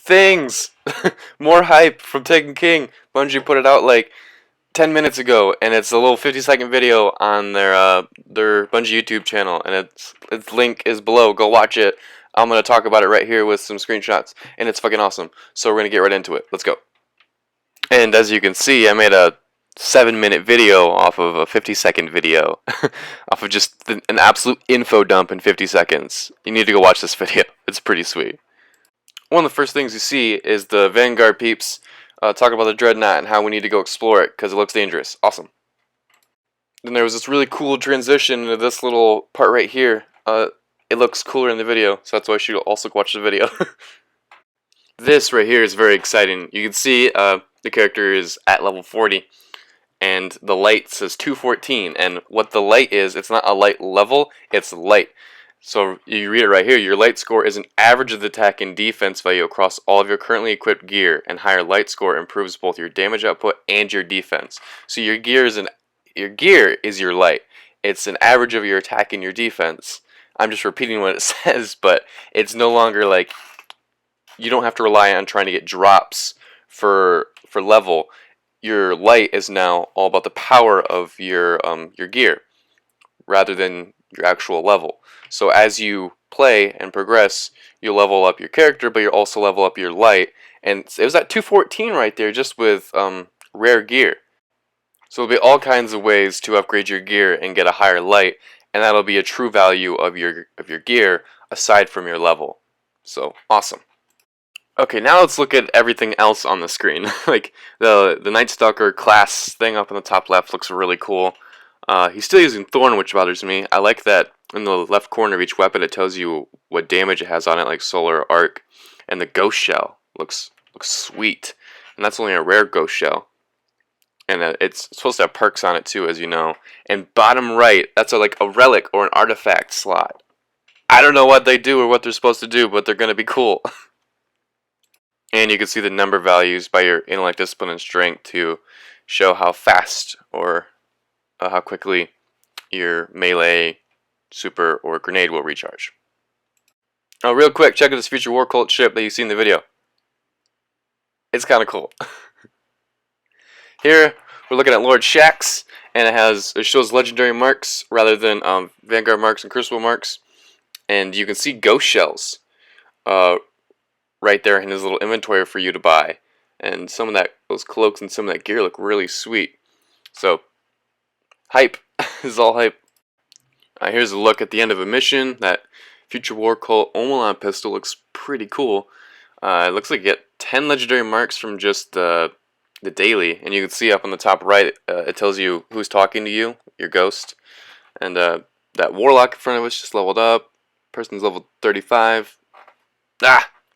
things! More hype from Taken King. Bungie put it out like 10 minutes ago, and it's a little 50-second video on their Bungie YouTube channel, and its link is below. Go watch it. I'm gonna talk about it right here with some screenshots, and it's fucking awesome. So we're gonna get right into it. Let's go. And as you can see, I made a 7-minute video off of a 50-second video, off of just an absolute info dump in 50 seconds. You need to go watch this video. It's pretty sweet. One of the first things you see is the Vanguard peeps talk about the Dreadnought and how we need to go explore it because it looks dangerous. Awesome. Then there was this really cool transition into this little part right here. It looks cooler in the video, so that's why you should also watch the video. This right here is very exciting. You can see the character is at level 40, and the light says 214. And what the light is, it's not a light level, it's light. So you read it right here. Your light score is an average of the attack and defense value across all of your currently equipped gear, and higher light score improves both your damage output and your defense. So your gear is your light. It's an average of your attack and your defense. I'm just repeating what it says, but it's no longer like you don't have to rely on trying to get drops for level. Your light is now all about the power of your gear rather than your actual level. So as you play and progress, you level up your character, but you also level up your light. And it was at 214 right there, just with rare gear. So there'll be all kinds of ways to upgrade your gear and get a higher light, and that'll be a true value of your gear aside from your level. So awesome. Okay, now let's look at everything else on the screen. Like the Night Stalker class thing up in the top left looks really cool. He's still using Thorn, which bothers me. I like that in the left corner of each weapon it tells you what damage it has on it, like Solar Arc. And the Ghost Shell looks sweet. And that's only a rare Ghost Shell. And it's supposed to have perks on it too, as you know. And bottom right, that's like a relic or an artifact slot. I don't know what they do or what they're supposed to do, but they're going to be cool. And you can see the number values by your intellect, discipline, and strength to show how fast or how quickly your melee, super, or grenade will recharge. Oh, real quick, check out this Future War Cult ship that you see in the video. It's kind of cool. Here, we're looking at Lord Shaxx, and it shows legendary marks rather than Vanguard marks and Crucible marks. And you can see ghost shells right there in his little inventory for you to buy. And some of those cloaks and some of that gear look really sweet. So, hype. This is all hype. Here's a look at the end of a mission. That Future War Cult Omelon pistol looks pretty cool. It looks like you get 10 legendary marks from just the daily. And you can see up on the top right, it tells you who's talking to you, your ghost. And that Warlock in front of us just leveled up. Person's level 35.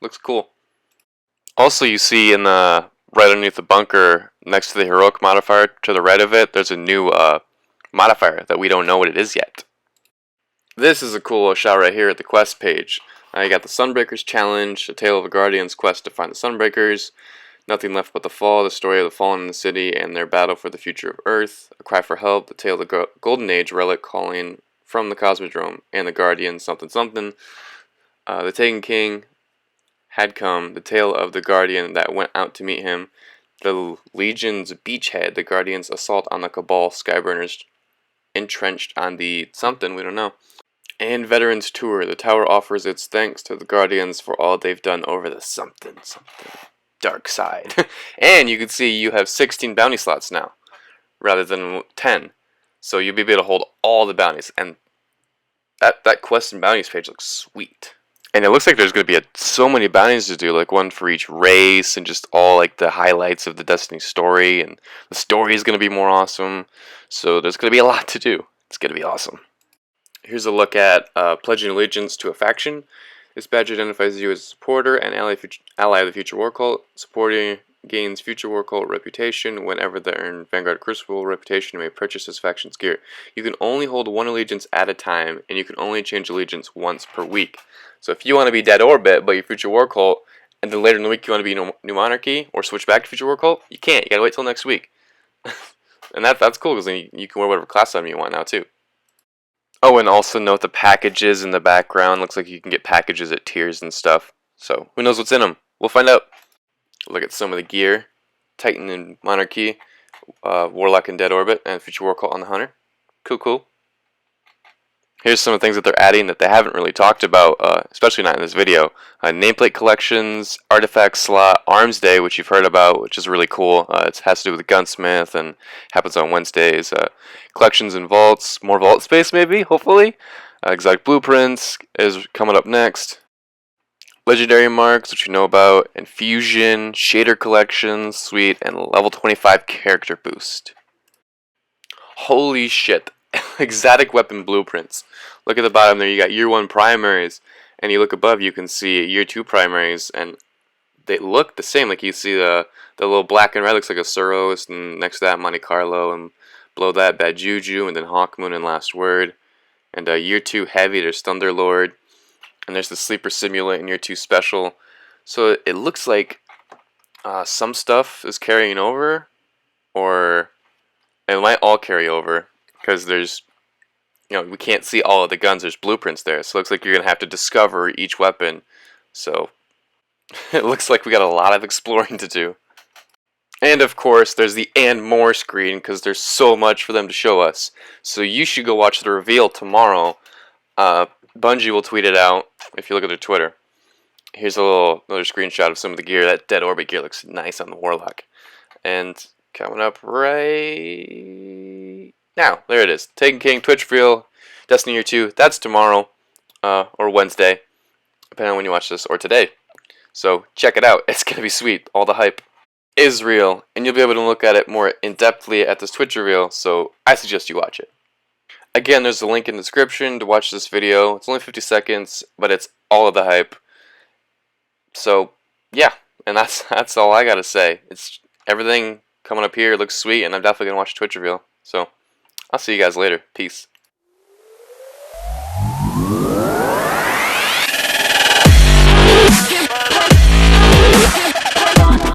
Looks cool. Also, you see in the right underneath the bunker, next to the heroic modifier, to the right of it, there's a new modifier that we don't know what it is yet. This is a cool shot right here at the quest page. You got the Sunbreakers challenge, a tale of a Guardian's quest to find the Sunbreakers, nothing left but the fall, the story of the fallen in the city and their battle for the future of Earth, a cry for help, the tale of the Golden Age relic calling from the Cosmodrome, and the Guardian something something. The Taken King had come, the tale of the Guardian that went out to meet him, the Legion's beachhead, the Guardian's assault on the Cabal Skyburners entrenched on the something, we don't know, and Veterans Tour. The tower offers its thanks to the Guardians for all they've done over the something dark side. And you can see you have 16 bounty slots now, rather than 10. So you'll be able to hold all the bounties, and that quest and bounties page looks sweet. And it looks like there's going to be so many bounties to do, like one for each race, and just all like the highlights of the Destiny story, and the story is going to be more awesome. So there's going to be a lot to do. It's going to be awesome. Here's a look at pledging allegiance to a faction. This badge identifies you as a supporter and ally of the Future War Cult. Supporting gains Future War Cult reputation. Whenever they earn Vanguard Crucible reputation, you may purchase this faction's gear. You can only hold one allegiance at a time, and you can only change allegiance once per week. So if you want to be Dead Orbit, but you're Future War Cult, and then later in the week you want to be New Monarchy, or switch back to Future War Cult, you can't. You gotta wait till next week. And that's cool, because then you can wear whatever class item you want now, too. Oh, and also note the packages in the background. Looks like you can get packages at tiers and stuff. So, who knows what's in them? we'll find out. Look at some of the gear. Titan and Monarchy, Warlock and Dead Orbit, and Future War Cult on the Hunter. Cool, cool. Here's some of the things that they're adding that they haven't really talked about, especially not in this video. Nameplate collections, artifact slot, Arms Day, which you've heard about, which is really cool. It has to do with the gunsmith and happens on Wednesdays. Collections and vaults, more vault space maybe, hopefully. Exotic blueprints is coming up next. Legendary marks, which you know about, infusion, shader collections, sweet, and level 25 character boost. Holy shit. Exotic weapon blueprints. Look at the bottom there, you got year 1 primaries, and you look above, you can see year 2 primaries, and they look the same. Like you see the little black and red looks like a Suros, and next to that Monte Carlo, and below that Bad Juju, and then Hawkmoon and Last Word. And year 2 heavy, there's Thunderlord, and there's the Sleeper Simulant in year 2 special. So it looks like some stuff is carrying over, or it might all carry over. Because there's, we can't see all of the guns. There's blueprints there. So it looks like you're going to have to discover each weapon. So it looks like we got a lot of exploring to do. And of course, there's the and more screen because there's so much for them to show us. So you should go watch the reveal tomorrow. Bungie will tweet it out if you look at their Twitter. Here's another screenshot of some of the gear. That Dead Orbit gear looks nice on the Warlock. And coming up right now, there it is. Taken King, Twitch Reveal, Destiny Year 2. That's tomorrow, or Wednesday, depending on when you watch this, or today. So check it out. It's going to be sweet. All the hype is real, and you'll be able to look at it more in-depthly at this Twitch reveal, so I suggest you watch it. Again, there's a link in the description to watch this video. It's only 50 seconds, but it's all of the hype. So, yeah, and that's all I gotta say. It's everything coming up here looks sweet, and I'm definitely gonna watch Twitch reveal. So, I'll see you guys later. Peace.